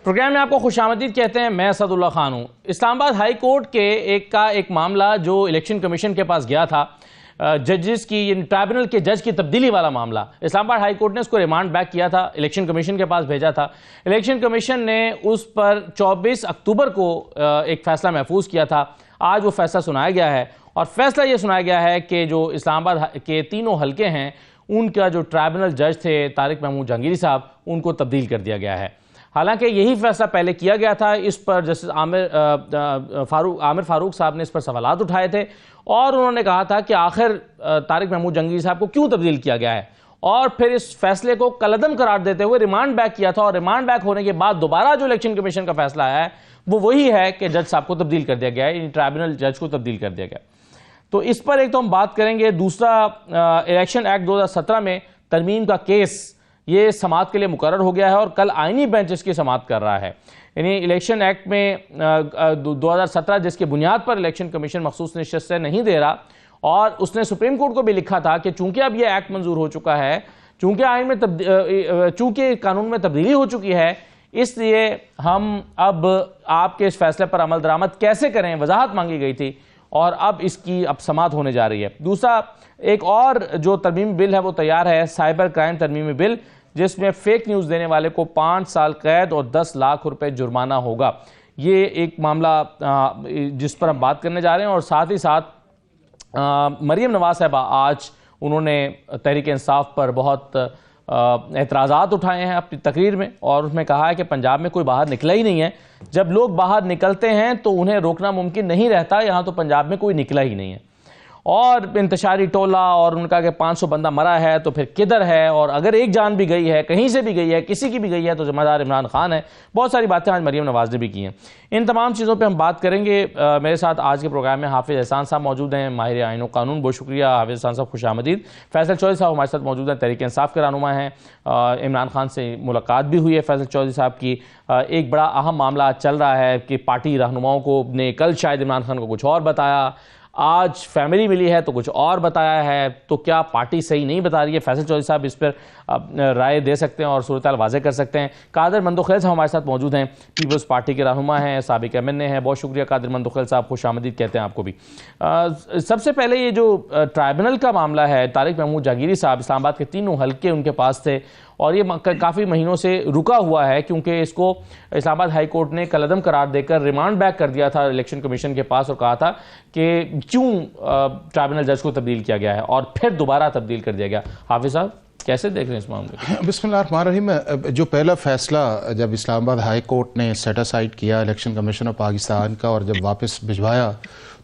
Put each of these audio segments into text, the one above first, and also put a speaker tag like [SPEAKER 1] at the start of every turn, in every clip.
[SPEAKER 1] Programme में आपको खुशामदीद कहते हैं। मैं असदुल्ला खान हूँ। इस्लामाबाद हाई कोर्ट के एक मामला जो इलेक्शन कमीशन के पास गया था, जजेस की, ट्राइब्यूनल के जज की तब्दीली वाला मामला, इस्लामाबाद हाई कोर्ट ने उसको रिमांड बैक किया था, इलेक्शन कमीशन के पास भेजा था। इलेक्शन कमीशन ने उस पर 24 अक्टूबर को एक फैसला महफूज किया था। आज वो फैसला सुनाया गया है और फैसला ये सुनाया गया है कि जो इस्लामाबाद के तीनों हल्के हैं उनका जो ट्राइब्यूनल जज थे तारिक महमूद जहांगीरी साहब, उनको तब्दील कर दिया गया है। हालांकि यही फैसला पहले किया गया था। इस पर जस्टिस आमिर फारूक साहब ने इस पर सवालात उठाए थे और उन्होंने कहा था कि आखिर तारिक महमूद जहांगीरी साहब को क्यों तब्दील किया गया है, और फिर इस फैसले को कलअदम करार देते हुए रिमांड बैक किया था। और रिमांड बैक होने के बाद दोबारा जो इलेक्शन कमीशन का फैसला आया है वो वही है कि जज साहब को तब्दील कर दिया गया है, ट्राइब्यूनल जज को तब्दील कर दिया गया। तो इस पर एक तो हम बात करेंगे। दूसरा, इलेक्शन एक्ट 2017 में तरमीम का केस ये समाअत के लिए मुकर्रर हो गया है और कल आईनी बेंच इसकी समाअत कर रहा है। यानी इलेक्शन एक्ट में 2017 जिसकी बुनियाद पर इलेक्शन कमीशन मखसूस नशिस्त से नहीं दे रहा, और उसने सुप्रीम कोर्ट को भी लिखा था कि चूंकि अब यह एक्ट मंजूर हो चुका है, चूंकि आइन में चूंकि कानून में तब्दीली हो चुकी है, इसलिए हम अब आपके इस फैसले पर अमल दरामद कैसे करें, वजाहत मांगी गई थी और अब इसकी समाअत होने जा रही है। दूसरा, एक और जो तरमीमी बिल है वो तैयार है, साइबर क्राइम तरमीमी बिल, जिसमें फेक न्यूज़ देने वाले को 5 साल कैद और 10 लाख रुपए जुर्माना होगा। ये एक मामला जिस पर हम बात करने जा रहे हैं। और साथ ही साथ मरियम नवाज साहबा आज उन्होंने तहरीक इंसाफ पर बहुत एतराज़ात उठाए हैं अपनी तकरीर में, और उसमें कहा है कि पंजाब में कोई बाहर निकला ही नहीं है। जब लोग बाहर निकलते हैं तो उन्हें रोकना मुमकिन नहीं रहता, यहाँ तो पंजाब में कोई निकला ही नहीं है। और इंतशारी टोला, और उनका कि 500 बंदा मरा है तो फिर किधर है, और अगर एक जान भी गई है, कहीं से भी गई है, किसी की भी गई है, तो जिम्मेदार इमरान खान है। बहुत सारी बातें आज मरियम नवाज ने भी की हैं। इन तमाम चीज़ों पे हम बात करेंगे। मेरे साथ आज के प्रोग्राम में हाफिज एहसान साहब मौजूद हैं, माहिर आइन व कानून। बहुत शुक्रिया हाफिज एहसान साहब, खुशामदीद। फैसल चौधरी साहब हमारे साथ मौजूद हैं, तहरीक इंसाफ के रहनुमा हैं। इमरान खान से मुलाकात भी हुई है फैसल चौधरी साहब की। एक बड़ा अहम मामला चल रहा है कि पार्टी रहनुमाओं को ने कल शायद इमरान खान को कुछ और बताया, आज फैमिली मिली है तो कुछ और बताया है। तो क्या पार्टी सही नहीं बता रही है? फैसल चौधरी साहब इस पर राय दे सकते हैं और सूरत हाल वाज़ेह कर सकते हैं। कादिर मंदोखैल साहब हमारे साथ मौजूद हैं, पीपल्स पार्टी के रहनुमा हैं, साबिक एमएनए हैं। बहुत शुक्रिया कादिर मंदोखैल साहब, खुशामदीद कहते हैं आपको भी। सबसे पहले ये जो ट्राइब्यूनल का मामला है, तारिक महमूद जहांगीरी साहब, इस्लामाबाद के तीनों हल्के उनके पास थे और ये काफ़ी महीनों से रुका हुआ है क्योंकि इसको इस्लामाबाद हाई कोर्ट ने कलअदम करार देकर रिमांड बैक कर दिया था इलेक्शन कमीशन के पास और कहा था कि क्यों ट्राइब्यूनल जज को तब्दील किया गया है और फिर दोबारा तब्दील कर दिया गया। हाफिज साहब कैसे देख रहे हैं इस मामले को?
[SPEAKER 2] बिस्मिल्लाहिर्रहमानिर्रहीम। जो पहला फैसला जब इस्लामाबाद हाई कोर्ट ने सेट असाइड किया इलेक्शन कमीशन ऑफ पाकिस्तान का और जब वापस भिजवाया,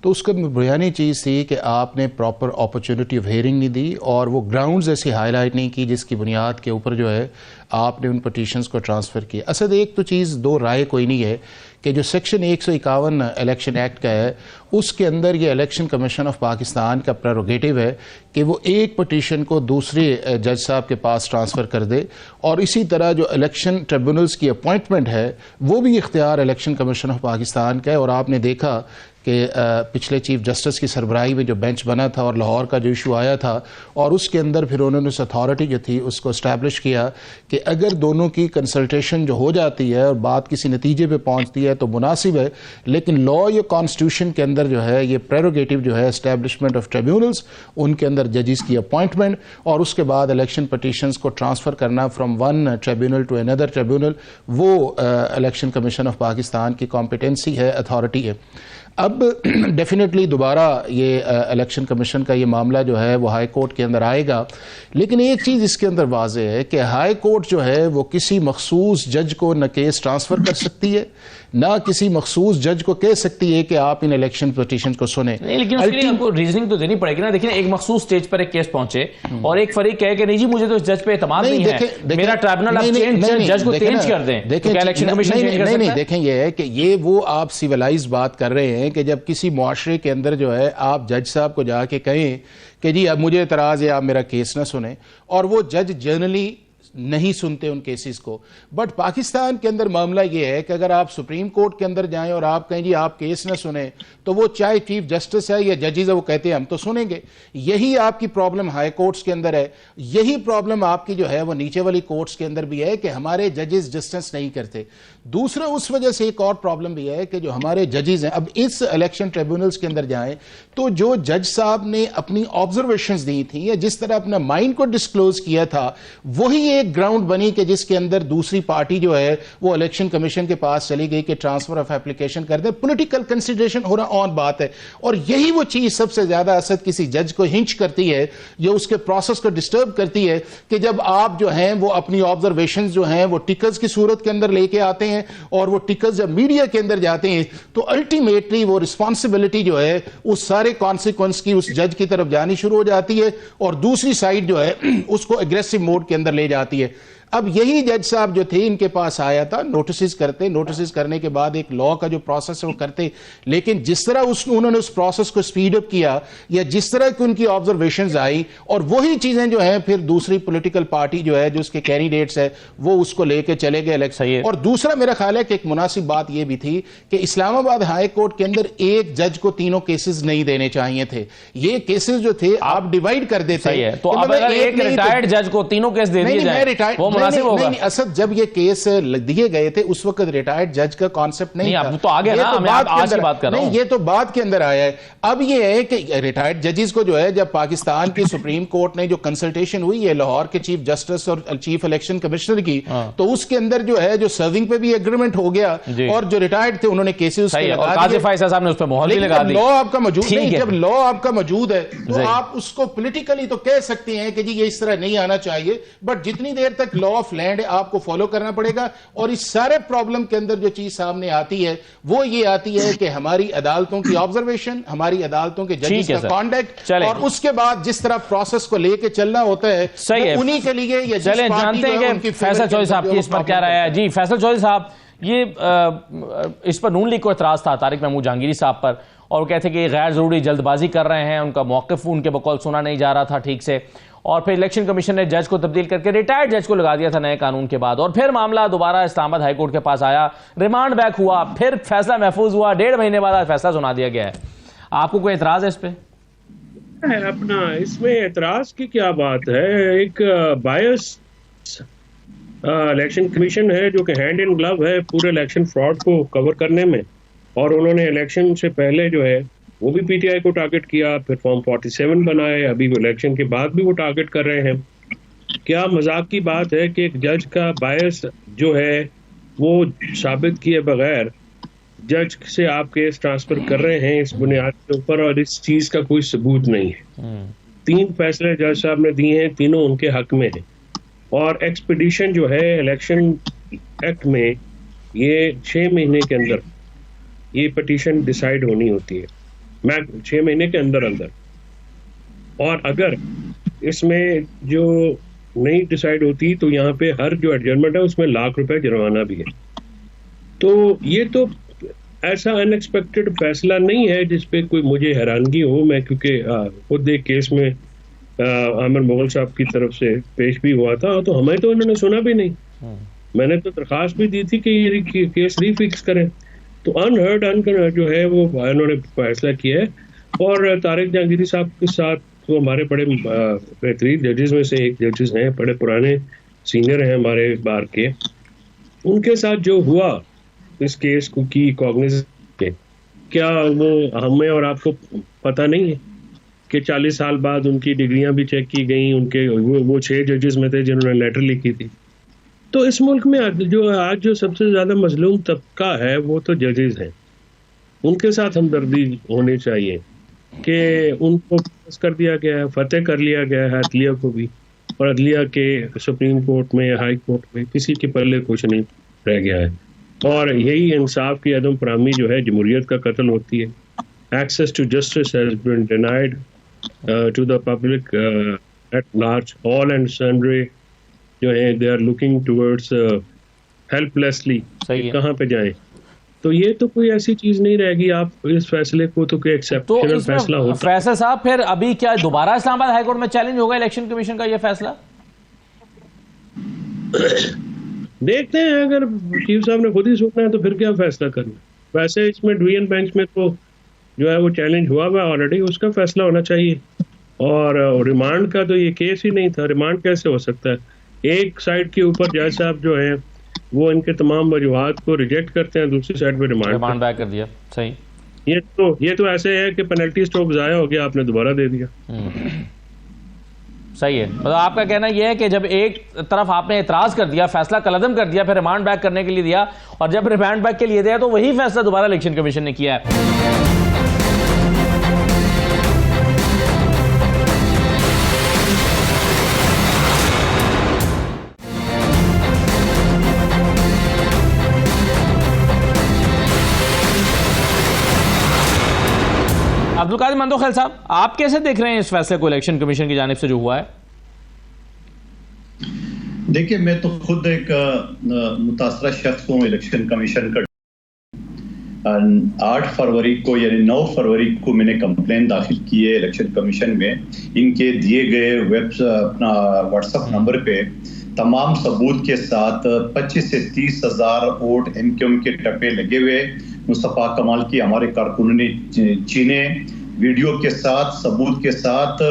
[SPEAKER 2] तो उसका बुनियादी चीज़ थी कि आपने प्रॉपर अपॉर्चुनिटी ऑफ हेयरिंग नहीं दी और वो ग्राउंड्स ऐसी हाईलाइट नहीं की जिसकी बुनियाद के ऊपर जो है आपने उन पटिशन्स को ट्रांसफ़र किया। असल एक तो चीज़ दो राय कोई नहीं है कि जो सेक्शन 151 इलेक्शन एक्ट का है उसके अंदर ये इलेक्शन कमीशन ऑफ पाकिस्तान का प्रेरोगेटिव है कि वो एक पटिशन को दूसरे जज साहब के पास ट्रांसफ़र कर दे, और इसी तरह जो इलेक्शन ट्रिब्यूनल्स की अपॉइंटमेंट है वो भी इख्तियार इलेक्शन कमीशन ऑफ पाकिस्तान का है। और आपने देखा कि पिछले चीफ जस्टिस की सरबराही में जो बेंच बना था और लाहौर का जो इशू आया था और उसके अंदर फिर उन्होंने उस अथॉरिटी जो थी उसको इस्टेब्लिश किया कि अगर दोनों की कंसल्टेशन जो हो जाती है और बात किसी नतीजे पे पहुंचती है तो मुनासिब है, लेकिन लॉ या कॉन्स्टिट्यूशन के अंदर जो है ये प्रेरोगेटिव जो है एस्टेब्लिशमेंट ऑफ ट्रिब्यूनल्स, उनके अंदर जजेस की अपॉइंटमेंट और उसके बाद इलेक्शन पटिशन्स को ट्रांसफ़र करना from one tribunal to another tribunal, वो इलेक्शन कमीशन ऑफ पाकिस्तान की कॉम्पिटेंसी है, अथॉरिटी है। अब डेफिनेटली दोबारा ये इलेक्शन कमीशन का ये मामला जो है वो हाई कोर्ट के अंदर आएगा, लेकिन एक चीज़ इसके अंदर वाज़ेह है कि हाई कोर्ट जो है वो किसी मखसूस जज को न केस ट्रांसफ़र कर सकती है ना किसी मखसूस जज को कह सकती है कि आप इन इलेक्शन पिटीशन को सुने।
[SPEAKER 1] नहीं, लेकिन उसके लिए आपको रीजनिंग तो देनी पड़ेगी ना। देखिए एक मखसूस स्टेज पर एक केस पहुंचे और एक फरीक कहे कि नहीं जी मुझे तो इस जज पे एतमाद नहीं है, मेरा ट्राइब्यूनल आप जज को चेंज कर दें, तो क्या इलेक्शन कमीशन चेंज कर सकता है?
[SPEAKER 2] देखें ये है कि ये वो आप सिविलाइज बात कर रहे हैं कि जब किसी मुआशरे के अंदर जो है आप जज साहब को जाके कहें कि जी अब मुझे एतराज़ है आप मेरा केस ना सुने, और वो जज जनरली नहीं सुनते उन केसेस को। बट पाकिस्तान के अंदर मामला ये है कि अगर आप सुप्रीम कोर्ट के अंदर जाएं और आप कहें जी आप केस ना सुने, तो वो चाहे चीफ जस्टिस है या जजेस है, वो कहते हैं हम तो सुनेंगे। यही आपकी प्रॉब्लम हाई कोर्ट्स के अंदर है, यही प्रॉब्लम आपकी जो है वो नीचे वाली कोर्ट्स के अंदर भी है कि हमारे जजेस डिस्टेंस नहीं करते। दूसरा उस वजह से एक और प्रॉब्लम भी है कि जो हमारे जजेस हैं, अब इस इलेक्शन ट्रिब्यूनल्स के अंदर जाएं तो जो जज साहब ने अपनी ऑब्जर्वेशंस दी थी या जिस तरह अपना माइंड को डिस्क्लोज किया था, वही एक ग्राउंड बनी कि जिसके अंदर दूसरी पार्टी जो है वो इलेक्शन कमीशन के पास चली गई कि ट्रांसफर ऑफ एप्लीकेशन कर दे। पॉलिटिकल कंसिडरेशन होना और बात है, और यही वो चीज सबसे ज्यादा असद किसी जज को हिंच करती है, जो उसके प्रोसेस को डिस्टर्ब करती है, कि जब आप जो हैं वो अपनी ऑब्जर्वेशंस जो हैं वो टिकर्स की सूरत के अंदर लेके आते हैं और वो टिकर्स जब मीडिया के अंदर जाते हैं तो अल्टीमेटली वो रिस्पॉन्सिबिलिटी जो है उस सारे कॉन्सिक्वेंस की उस जज की तरफ जानी शुरू हो जाती है और दूसरी साइड जो है उसको एग्रेसिव मोड के अंदर ले जाती है। अब यही जज साहब जो थे इनके पास आया था, नोटिस करने के बाद एक लॉ का जो प्रोसेस है वो करते, लेकिन जिस तरह उन्होंने उस प्रोसेस को स्पीड अप किया या जिस तरह की उनकी ऑब्जर्वेशंस आई, और वही चीजें जो है फिर दूसरी पॉलिटिकल पार्टी जो है जो उसके कैंडिडेट्स है वो उसको लेके चले गए इलेक्शन। और दूसरा मेरा ख्याल है कि एक मुनासिब बात यह भी थी कि इस्लामाबाद हाई कोर्ट के अंदर एक जज को तीनों केसेस नहीं देने चाहिए थे। ये केसेस जो थे आप डिवाइड कर देते,
[SPEAKER 1] तो अगर एक रिटायर्ड जज को तीनों केस दे दिए जाए नहीं,
[SPEAKER 2] असद जब ये केस दिए गए थे उस वक्त रिटायर्ड जज का कॉन्सेप्ट नहीं था।
[SPEAKER 1] तो आगे ना, मैं आज की बात कर रहा हूं।
[SPEAKER 2] ये तो बाद के अंदर आया है। अब ये है कि रिटायर्ड जजेस को जो है जब पाकिस्तान की सुप्रीम कोर्ट ने जो कंसल्टेशन हुई है लाहौर के चीफ जस्टिस और चीफ इलेक्शन कमिश्नर की, तो उसके अंदर जो है जो सर्विंग पे भी एग्रीमेंट हो गया और जो रिटायर्ड थे उन्होंने केसेस लॉ आपका मौजूद नहीं। जब लॉ आपका मौजूद है तो आप उसको पॉलिटिकली तो कह सकते हैं कि जी ये इस तरह नहीं आना चाहिए, बट जितनी देर तक लॉ ऑफ लैंड आपको फॉलो करना पड़ेगा। और इस सारे प्रॉब्लम के अंदर जो चीज सामने आती है वो ये आती है कि हमारी अदालतों की ऑब्जर्वेशन, हमारी अदालतों के जजेस का कॉन्डक्ट और उसके बाद जिस तरह प्रोसेस को लेके चलना होता है उन्हीं के लिए। या
[SPEAKER 1] चले जानते हैं कि फैसल चौधरी साहब की इस पर क्या राय है। जी फैसल चौधरी साहब, ये इस पर नून लीग को एतराज था तारिक महमूद जहांगीरी साहब पर, और कहते कि गैर जरूरी जल्दबाजी कर रहे हैं, उनका मौक़िफ़ उनके बकौल सुना नहीं जा रहा था ठीक से, और फिर इलेक्शन कमीशन ने जज को तब्दील करके रिटायर्ड जज को लगा दिया था नए कानून के बाद, और फिर मामला दोबारा इस्लामाबाद हाई कोर्ट के पास आया, रिमांड बैक हुआ, फिर फैसला महफूज हुआ, 1.5 महीने बाद आज फैसला सुना दिया गया है। आपको कोई एतराज है इस पे?
[SPEAKER 3] अपना इसमें एतराज की क्या बात है। एक बायस इलेक्शन कमीशन है जो कि हैंड इन ग्लव है पूरे इलेक्शन फ्रॉड को कवर करने में, और उन्होंने इलेक्शन से पहले जो है वो भी पीटीआई को टारगेट किया, फिर फॉर्म 47 बनाए, अभी इलेक्शन के बाद भी वो टारगेट कर रहे हैं। क्या मजाक की बात है कि एक जज का बायस जो है वो साबित किए बगैर जज से आप केस ट्रांसफर कर रहे हैं इस बुनियाद के ऊपर, और इस चीज का कोई सबूत नहीं है। 3 फैसले जज साहब ने दिए हैं, तीनों उनके हक में हैं। और एक्सपीडिशन जो है इलेक्शन एक्ट में, ये 6 महीने के अंदर ये पिटीशन डिसाइड होनी होती है, मैं 6 महीने के अंदर अंदर, और अगर इसमें जो नहीं डिसाइड होती तो यहाँ पे हर जो एडजर्नमेंट है उसमें ₹1,00,000 जुर्माना भी है। तो ये तो ऐसा अनएक्सपेक्टेड फैसला नहीं है जिसपे कोई मुझे हैरानगी हो। मैं क्योंकि खुद एक केस में आमिर मुगल साहब की तरफ से पेश भी हुआ था, तो हमें तो उन्होंने सुना भी नहीं। मैंने तो दरखास्त भी दी थी कि ये केस रीफिक्स करें, तो अनहर्ड जो है वो उन्होंने फैसला किया है। और तारिक जहांगीरी साहब के साथ तो हमारे बड़े बेहतरीन जजेस में से एक जजेस हैं, बड़े पुराने सीनियर हैं हमारे बार के, उनके साथ जो हुआ इस केस को की कॉग्निजेंस के, क्या वो हमें और आपको पता नहीं है कि 40 साल बाद उनकी डिग्रियां भी चेक की गई, उनके वो 6 जजेस में थे जिन्होंने लेटर लिखी थी। तो इस मुल्क में आज जो सबसे ज्यादा मजलूम तबका है वो तो जजेस हैं, उनके साथ हमदर्दी होनी चाहिए कि उनको पास कर दिया गया है, फतेह कर लिया गया है अदलिया को भी, और अदलिया के सुप्रीम कोर्ट में या हाई कोर्ट में किसी के पल्ले कुछ नहीं रह गया है। और यही इंसाफ की अदम फराहमी जो है जमहूरियत का कत्ल होती है। Access to justice has been denied to the public at large, all and sundry जो है they are looking towards helplessly कहाँ पे जाएं। तो ये तो कोई ऐसी चीज नहीं रहेगी आप इस फैसले को तो कोई एक्सेप्शनल फैसला होता।
[SPEAKER 1] फैसला साहब फिर अभी क्या दोबारा इस्लामाबाद हाईकोर्ट में चैलेंज होगा इलेक्शन कमीशन का ये फैसला?
[SPEAKER 3] देखते हैं, अगर चीफ साहब ने खुद ही सुनना है तो फिर क्या फैसला करना। वैसे इसमें डिवीजन बेंच में तो जो है वो चैलेंज हुआ हुआ ऑलरेडी, उसका फैसला होना चाहिए। और रिमांड का तो ये केस ही नहीं था, रिमांड कैसे हो सकता है? एक साइड के ऊपर जज साहब जो है वो इनके तमाम वजूहात को रिजेक्ट करते हैं, दूसरी साइड पे
[SPEAKER 1] रिमांड बैक कर दिया। सही,
[SPEAKER 3] ये तो ऐसे है कि पेनल्टी स्ट्रोक जाया हो गया, आपने दोबारा दे दिया।
[SPEAKER 1] सही है, मतलब आपका कहना यह है कि जब एक तरफ आपने एतराज कर दिया, फैसला कलअदम कर दिया, फिर रिमांड बैक करने के लिए दिया, और जब रिमांड बैक के लिए दिया तो वही फैसला दोबारा इलेक्शन कमीशन ने किया है। अब्दुल कादिर मंदोखेल साहब, आप कैसे देख रहे हैं इस फैसले को इलेक्शन कमीशन की जानिब से जो हुआ है?
[SPEAKER 4] देखिए, मैं तो खुद एक मुतासरा शख्स हूँ इलेक्शन कमीशन का। 8 फरवरी को यानी 9 फरवरी को मैंने कंप्लेन दाखिल की है इलेक्शन कमीशन में। इनके दिए गए अपना व्हाट्सएप नंबर पे तमाम सबूत के साथ 25 से 30 हज़ार वोट एमक्यूएम के टप्पे लगे हुए मुस्तफा कमाल की हमारे कारकुनों ने चीने, वीडियो के साथ, सबूत के साथ,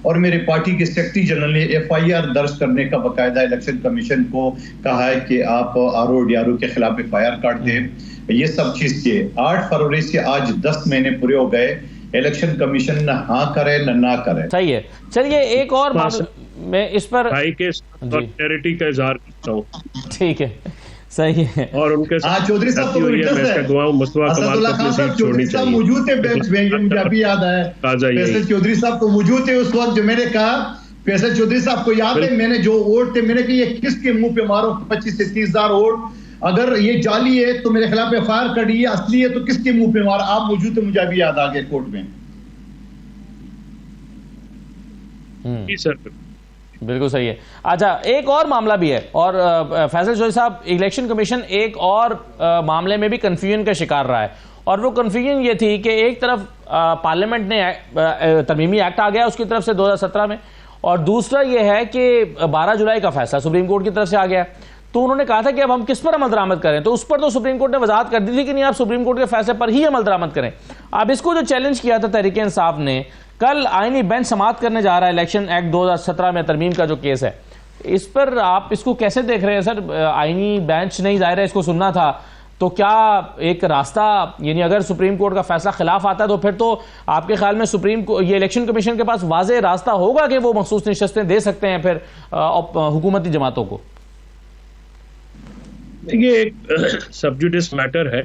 [SPEAKER 4] और मेरे पार्टी के सेक्रेटरी जनरल ने FIR दर्ज करने का बकायदा इलेक्शन कमीशन को कहा है कि आप RODRO के खिलाफ FIR काट दें। ये सब चीज के 8 फरवरी से आज 10 महीने पूरे हो गए, इलेक्शन कमीशन न हाँ करे न ना करे।
[SPEAKER 1] सही है, चलिए एक और मैं इस पर
[SPEAKER 3] भाई के सॉलिडेरिटी का इजहार करता हूँ।
[SPEAKER 1] ठीक है, सही है।
[SPEAKER 3] और उनके
[SPEAKER 4] चौधरी साहब को चौधरी साहब मौजूद थे बेंच में, मुझे अभी याद आया। फैसल चौधरी साहब को मौजूद थे उस वक्त जो मैंने कहा। फैसल चौधरी साहब को याद है, मैंने जो वोट थे मैंने कहा ये किसके मुंह पे मारो, 25 से 30 हज़ार वोट, अगर ये जाली है तो मेरे खिलाफ FIR कर दी, असली है तो किसके मुंह पे मारा। आप मौजूद थे, मुझे अभी याद आ गया कोर्ट में।
[SPEAKER 3] सर
[SPEAKER 1] बिल्कुल सही है। अच्छा, एक और मामला भी है, और फैसल चौधरी साहब, इलेक्शन कमीशन एक और मामले में भी कंफ्यूजन का शिकार रहा है, और वो कंफ्यूजन ये थी कि एक तरफ पार्लियामेंट ने तरमीमी एक्ट आ गया उसकी तरफ से 2017 में, और दूसरा ये है कि 12 जुलाई का फैसला सुप्रीम कोर्ट की तरफ से आ गया। तो उन्होंने कहा था कि अब हम किस पर अमल दरामद करें, तो उस पर तो सुप्रीम कोर्ट ने वजाहत कर दी थी कि नहीं, आप सुप्रीम कोर्ट के फैसले पर ही अमल दरामद करें। अब इसको जो चैलेंज किया था तहरीक इंसाफ ने, कल आईनी बेंच समाअत करने जा रहा है इलेक्शन एक्ट 2017 में तरमीम का जो केस है, इस पर आप इसको कैसे देख रहे हैं सर? आईनी बेंच नहीं, जाहिर है इसको सुनना था, तो क्या एक रास्ता, यानी अगर सुप्रीम कोर्ट का फैसला खिलाफ आता है तो फिर तो आपके ख्याल में ये इलेक्शन कमीशन के पास वाज़ेह रास्ता होगा कि वो मखसूस निशस्तें दे सकते हैं फिर हुकूमती जमातों को?
[SPEAKER 3] देखिए, एक सब्जुडिस मैटर है,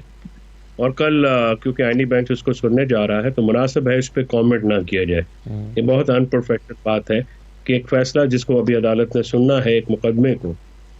[SPEAKER 3] और कल क्योंकि आईनी बेंच उसको सुनने जा रहा है तो मुनासिब है इस पे कमेंट ना किया जाए। ये बहुत अनपरफेक्टेड बात है कि एक फैसला जिसको अभी अदालत ने सुनना है एक मुकदमे को,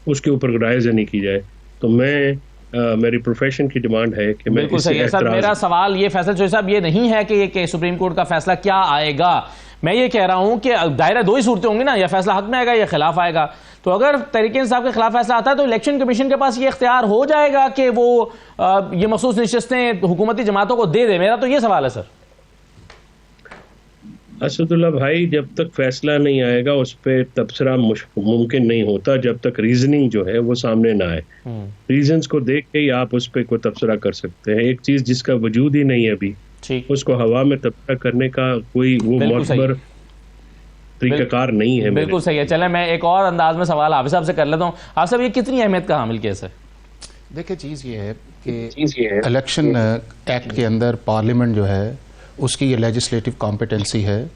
[SPEAKER 3] उसके ऊपर राय नहीं की जाए। तो मेरी प्रोफेशन की डिमांड है कि मैं
[SPEAKER 1] बिल्कुल सही है सर। मेरा सवाल ये फैसल चौधरी साहब ये नहीं है कि सुप्रीम कोर्ट का फैसला क्या आएगा, मैं ये कह रहा हूं कि दायरा 2 ही सूरतें होंगी ना, या फैसला हक में आएगा या खिलाफ आएगा। तो अगर तहरीक इंसाफ के खिलाफ फैसला आता है तो इलेक्शन कमीशन के पास ये इख्तियार हो जाएगा कि वो ये मखसूस निशस्तें हुकूमती जमातों को दे दे। मेरा तो ये सवाल है सर।
[SPEAKER 3] असदुल्ला भाई, जब तक फैसला नहीं आएगा उस पर तबसरा मुमकिन नहीं होता, जब तक रीजनिंग जो है वो सामने ना आए। रीजंस को देख के ही आप उस पर कोई तबसरा कर सकते हैं। एक चीज जिसका वजूद ही नहीं है अभी, उसको हवा में तबसरा करने का कोई वो मोतबर तरीकाकार नहीं है।
[SPEAKER 1] बिल्कुल सही है। चले मैं एक और अंदाज में सवाल हाफिज साहब से कर लेता हूँ। हाफिज साहब, ये कितनी अहमियत का हामिल केस है?
[SPEAKER 2] देखिए, चीज़ ये है कि इलेक्शन एक्ट के अंदर पार्लियामेंट जो है उसकी ये लेजिस्लेटिव कॉम्पिटेंसी है